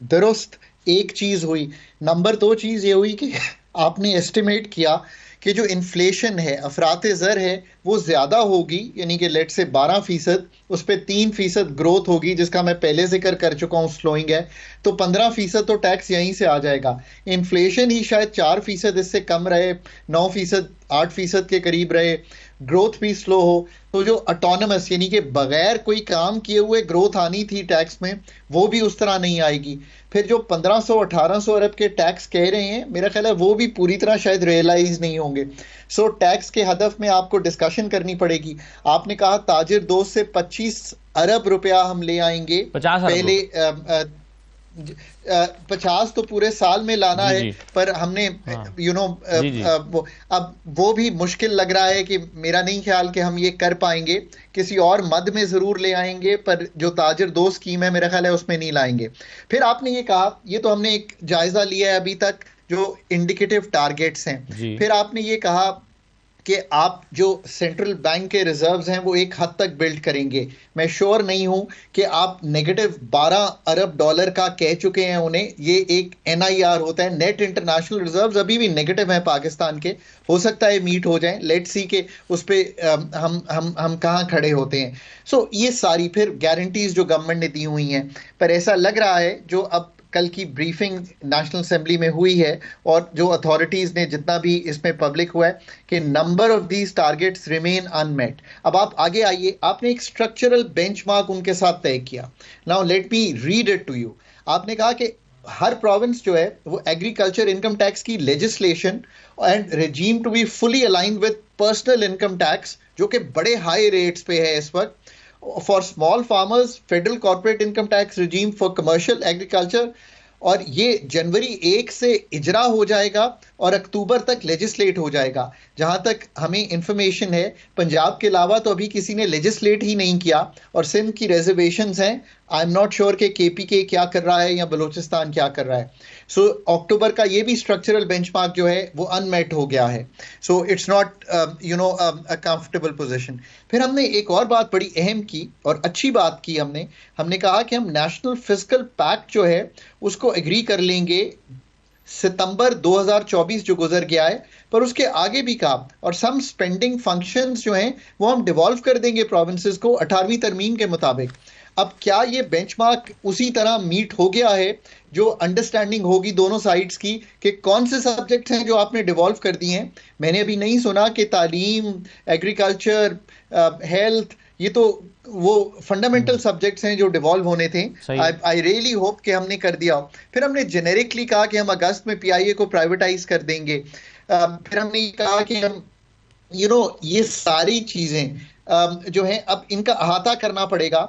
[SPEAKER 5] दुरुस्त। एक चीज हुई। नंबर 2 चीज ये हुई कि आपने एस्टिमेट किया कि जो इन्फ्लेशन है, अफराते ज़र है, वो ज़्यादा होगी, यानी कि लेट से 12%, उस पर 3% ग्रोथ होगी, जिसका मैं पहले जिक्र कर चुका हूँ, स्लोइंग है, तो 15% तो टैक्स यहीं से आ जाएगा। इन्फ्लेशन ही शायद 4%, इससे कम रहे, 9%, 8% के करीब रहे, ग्रोथ भी स्लो हो, तो जो ऑटोनमस यानी कि बगैर कोई काम किए हुए ग्रोथ आनी थी टैक्स में, वो भी उस तरह नहीं आएगी। फिर जो 1500-1800 अरब के टैक्स कह रहे हैं, मेरा ख्याल है वो भी पूरी तरह शायद रियलाइज नहीं होंगे। सो टैक्स के हदफ में आपको डिस्कशन करनी पड़ेगी। आपने कहा ताजिर 2 से 25 अरब रुपया हम ले आएंगे,
[SPEAKER 1] 50 अरब
[SPEAKER 5] पहले 50 तो पूरे साल में लाना है, पर हमने अब वो भी मुश्किल लग रहा है कि मेरा नहीं ख्याल कि हम ये कर पाएंगे। किसी और मद में जरूर ले आएंगे, पर जो ताजिर 2 स्कीम है मेरा ख्याल है उसमें नहीं लाएंगे। फिर आपने ये कहा, ये तो हमने एक जायजा लिया है अभी तक जो इंडिकेटिव टारगेट्स हैं। फिर आपने ये कहा कि आप जो सेंट्रल बैंक के रिजर्व्स हैं वो एक हद तक बिल्ड करेंगे। मैं श्योर नहीं हूं कि आप नेगेटिव 12 अरब डॉलर का कह चुके हैं उन्हें। ये एक NIR होता है, नेट इंटरनेशनल रिजर्व्स अभी भी नेगेटिव हैं पाकिस्तान के, हो सकता है मीट हो जाएं, लेट्स सी के उस पे हम कहाँ खड़े होते हैं। सो ये सारी फिर गारंटीज जो गवर्नमेंट ने दी हुई हैं, पर ऐसा लग रहा है जो अब कल की ब्रीफिंग नेशनल असेंबली में हुई है और जो अथॉरिटीज ने जितना भी इसमें पब्लिक हुआ है कि number of these targets remain unmet. अब आप आगे आइए, आपने एक स्ट्रक्चरल बेंचमार्क उनके साथ तय किया। Now let me read it to you. आपने कहा कि हर प्रोविंस जो है वो एग्रीकल्चर इनकम टैक्स की legislation and regime to be fully aligned with personal income tax, जो कि बड़े हाई रेट्स पे है इस वक्त। For small farmers, federal corporate income tax regime for commercial agriculture, और ये जनवरी 1 से इजरा हो जाएगा और अक्टूबर तक लेजिस्लेट हो जाएगा। जहां तक हमें इंफॉर्मेशन है, पंजाब के अलावा तो अभी किसी ने लेजिस्लेट ही नहीं किया, और सिंध की रिजर्वेशंस हैं। आई एम नॉट श्योर कि KPK क्या कर रहा है या बलूचिस्तान क्या कर रहा है। सो अक्टूबर का ये भी स्ट्रक्चरल बेंचमार्क जो है वो अनमेट हो गया है। So it's not a comfortable position. फिर हमने एक और बात बड़ी अहम की और अच्छी बात की, हमने कहा कि हम नेशनल फिस्कल पैक्ट जो है उसको एग्री कर लेंगे सितंबर 2024 जो गुजर गया है, पर उसके आगे भी कहा, और सम स्पेंडिंग फंक्शंस जो हैं वो हम डिवॉल्व कर देंगे प्रोविंसेस को 18वीं तरमीम के मुताबिक। अब क्या ये बेंचमार्क उसी तरह मीट हो गया है जो अंडरस्टैंडिंग होगी दोनों साइड्स की कि कौन से सब्जेक्ट्स हैं जो आपने डिवॉल्व कर दिए हैं? मैंने अभी नहीं सुना कि तालीम, एग्रीकल्चर, हेल्थ, ये तो वो फंडामेंटल सब्जेक्ट्स हैं जो डिवॉल्व होने थे। आई रियली होप कि हमने कर दिया हो। फिर हमने जेनेरिकली कहा कि हम अगस्त में पीआईए को प्राइवेटाइज कर देंगे। फिर हमने ये कहा कि हम ये सारी चीजें जो है अब इनका अहाता करना पड़ेगा।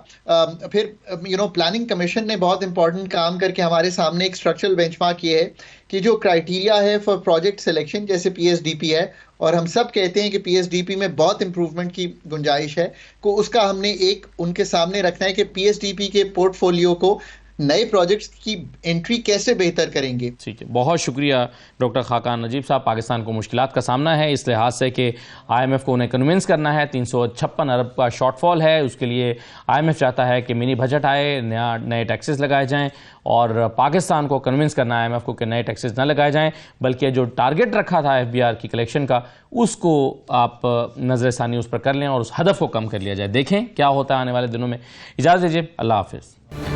[SPEAKER 5] फिर प्लानिंग कमीशन ने बहुत इंपॉर्टेंट काम करके हमारे सामने एक स्ट्रक्चरल बेंचमार्क ये है कि जो क्राइटेरिया है फॉर प्रोजेक्ट सिलेक्शन, जैसे पीएसडीपी है, और हम सब कहते हैं कि पीएसडीपी में बहुत इंप्रूवमेंट की गुंजाइश है, को उसका हमने एक उनके सामने रखना है कि पीएसडीपी के पोर्टफोलियो को नए प्रोजेक्ट्स की एंट्री कैसे बेहतर करेंगे।
[SPEAKER 1] ठीक है, बहुत शुक्रिया डॉक्टर खाकान नजीब साहब। पाकिस्तान को मुश्किलात का सामना है इस लिहाज से कि आईएमएफ को उन्हें कन्विंस करना है। 356 अरब का शॉर्टफॉल है, उसके लिए आईएमएफ चाहता है कि मिनी बजट आए, नए टैक्सेस लगाए जाएं, और पाकिस्तान को कन्विंस करना है आईएमएफ को कि नए टैक्सेस न लगाए जाएं, बल्कि जो टारगेट रखा था एफबीआर की कलेक्शन का, उसको आप नज़रसानी उस पर कर लें और उस हदफ को कम कर लिया जाए। देखें क्या होता है आने वाले दिनों में। इजाज़त दीजिए, अल्लाह हाफिज़।